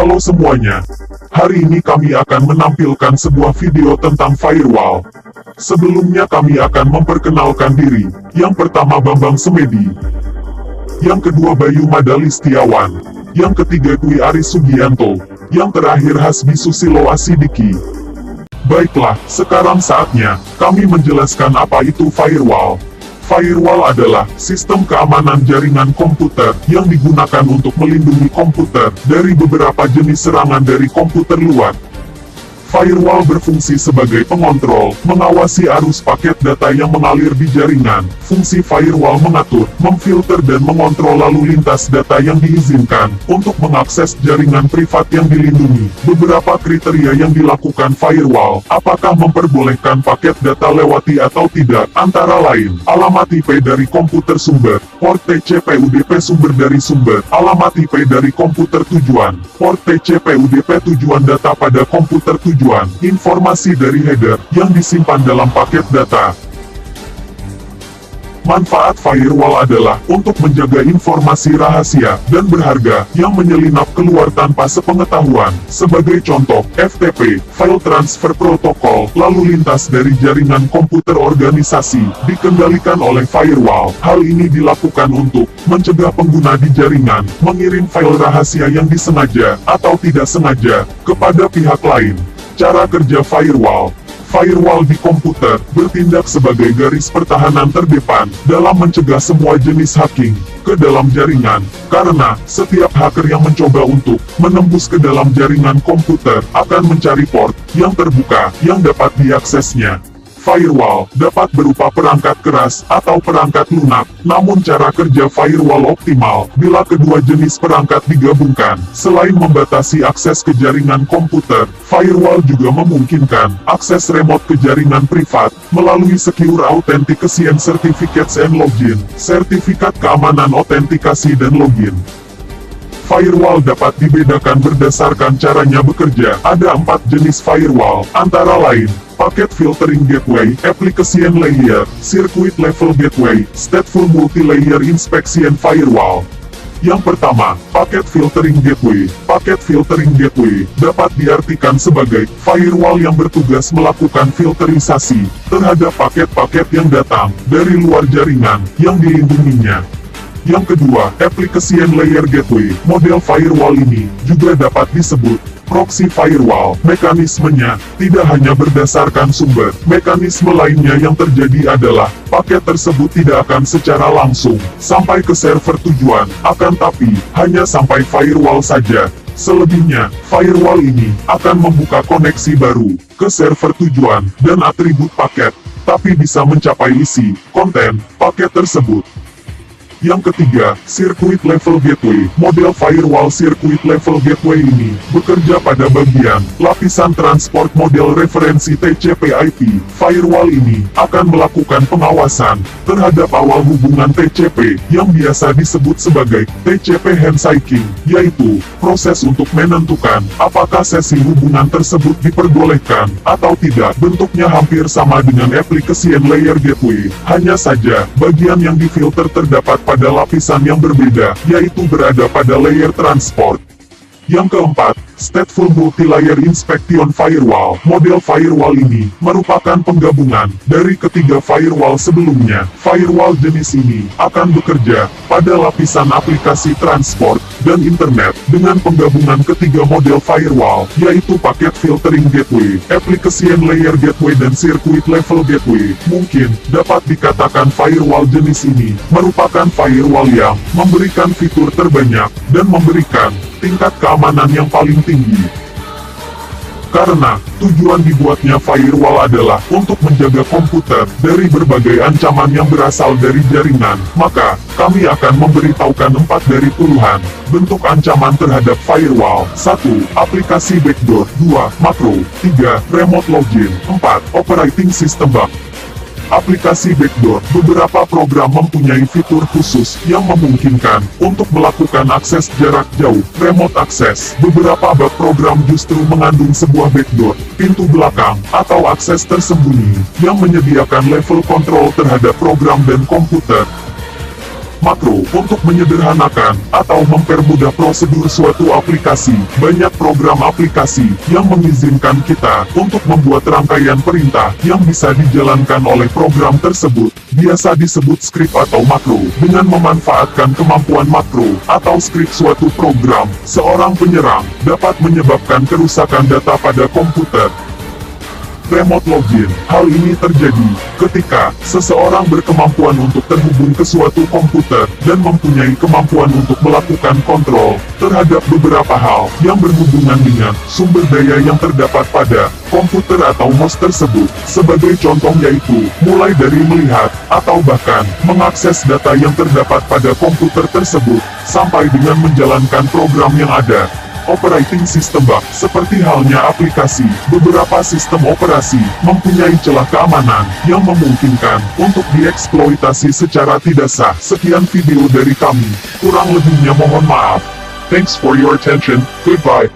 Halo semuanya. Hari ini kami akan menampilkan sebuah video tentang firewall. Sebelumnya kami akan memperkenalkan diri. Yang pertama Bambang Semedi. Yang kedua Bayu Madali Setiawan. Yang ketiga Dwi Aris Sugianto. Yang terakhir Hasbi Susilo Asidiki. Baiklah, sekarang saatnya kami menjelaskan apa itu firewall. Firewall adalah sistem keamanan jaringan komputer yang digunakan untuk melindungi komputer dari beberapa jenis serangan dari komputer luar. Firewall berfungsi sebagai pengontrol, mengawasi arus paket data yang mengalir di jaringan. Fungsi firewall mengatur, memfilter dan mengontrol lalu lintas data yang diizinkan untuk mengakses jaringan privat yang dilindungi. Beberapa kriteria yang dilakukan firewall, apakah memperbolehkan paket data lewati atau tidak, antara lain, alamat IP dari komputer sumber, port TCP/UDP sumber dari sumber, alamat IP dari komputer tujuan, port TCP/UDP tujuan data pada komputer tujuan, informasi dari header yang disimpan dalam paket data. Manfaat firewall adalah untuk menjaga informasi rahasia dan berharga yang menyelinap keluar tanpa sepengetahuan. Sebagai contoh, FTP, File Transfer Protocol, lalu lintas dari jaringan komputer organisasi, dikendalikan oleh firewall. Hal ini dilakukan untuk mencegah pengguna di jaringan mengirim file rahasia yang disengaja atau tidak sengaja kepada pihak lain. Cara kerja firewall. Firewall di komputer bertindak sebagai garis pertahanan terdepan dalam mencegah semua jenis hacking ke dalam jaringan, karena setiap hacker yang mencoba untuk menembus ke dalam jaringan komputer akan mencari port yang terbuka yang dapat diaksesnya. Firewall dapat berupa perangkat keras atau perangkat lunak, namun cara kerja firewall optimal bila kedua jenis perangkat digabungkan. Selain membatasi akses ke jaringan komputer, firewall juga memungkinkan akses remote ke jaringan privat melalui Secure Authentication Certificates and Login, sertifikat keamanan autentikasi dan login. Firewall dapat dibedakan berdasarkan caranya bekerja. Ada 4 jenis firewall, antara lain, Packet Filtering Gateway, Application Layer, Circuit Level Gateway, Stateful Multi-Layer Inspection Firewall. Yang pertama, Packet Filtering Gateway. Packet Filtering Gateway dapat diartikan sebagai firewall yang bertugas melakukan filterisasi terhadap paket-paket yang datang dari luar jaringan yang dilindunginya. Yang kedua, Application Layer Gateway. Model firewall ini juga dapat disebut proxy firewall. Mekanismenya tidak hanya berdasarkan sumber. Mekanisme lainnya yang terjadi adalah paket tersebut tidak akan secara langsung sampai ke server tujuan, akan tapi hanya sampai firewall saja. Selebihnya, firewall ini akan membuka koneksi baru ke server tujuan dan atribut paket, tapi bisa mencapai isi konten paket tersebut. Yang ketiga, Circuit Level Gateway. Model firewall Circuit Level Gateway ini bekerja pada bagian lapisan transport model referensi TCP/IP. Firewall ini akan melakukan pengawasan terhadap awal hubungan TCP yang biasa disebut sebagai TCP handshaking, yaitu proses untuk menentukan apakah sesi hubungan tersebut diperbolehkan atau tidak. Bentuknya hampir sama dengan Application Layer Gateway, hanya saja bagian yang difilter terdapat pada lapisan yang berbeda, yaitu berada pada layer transport. Yang keempat, Stateful Multi-Layer Inspection Firewall. Model firewall ini merupakan penggabungan dari ketiga firewall sebelumnya. Firewall jenis ini akan bekerja pada lapisan aplikasi transport dan internet dengan penggabungan ketiga model firewall, yaitu Packet Filtering Gateway, Application Layer Gateway dan Circuit Level Gateway. Mungkin dapat dikatakan firewall jenis ini merupakan firewall yang memberikan fitur terbanyak dan memberikan tingkat keamanan yang paling tinggi. Karena tujuan dibuatnya firewall adalah untuk menjaga komputer dari berbagai ancaman yang berasal dari jaringan, maka kami akan memberitahukan 4 dari puluhan bentuk ancaman terhadap firewall. 1. Aplikasi backdoor. 2. Makro. 3. Remote login. 4. Operating system bug. Aplikasi backdoor. Beberapa program mempunyai fitur khusus yang memungkinkan untuk melakukan akses jarak jauh, remote access. Beberapa bug program justru mengandung sebuah backdoor, pintu belakang, atau akses tersembunyi, yang menyediakan level kontrol terhadap program dan komputer. Makro untuk menyederhanakan atau mempermudah prosedur suatu aplikasi. Banyak program aplikasi yang mengizinkan kita untuk membuat rangkaian perintah yang bisa dijalankan oleh program tersebut. Biasa disebut skrip atau makro. Dengan memanfaatkan kemampuan makro atau skrip suatu program, seorang penyerang dapat menyebabkan kerusakan data pada komputer. Remote login. Hal ini terjadi ketika seseorang berkemampuan untuk terhubung ke suatu komputer dan mempunyai kemampuan untuk melakukan kontrol terhadap beberapa hal yang berhubungan dengan sumber daya yang terdapat pada komputer atau host tersebut. Sebagai contoh yaitu, mulai dari melihat atau bahkan mengakses data yang terdapat pada komputer tersebut, sampai dengan menjalankan program yang ada. Operating system bug, seperti halnya aplikasi, beberapa sistem operasi mempunyai celah keamanan yang memungkinkan untuk dieksploitasi secara tidak sah. Sekian video dari kami, kurang lebihnya mohon maaf. Thanks for your attention, goodbye.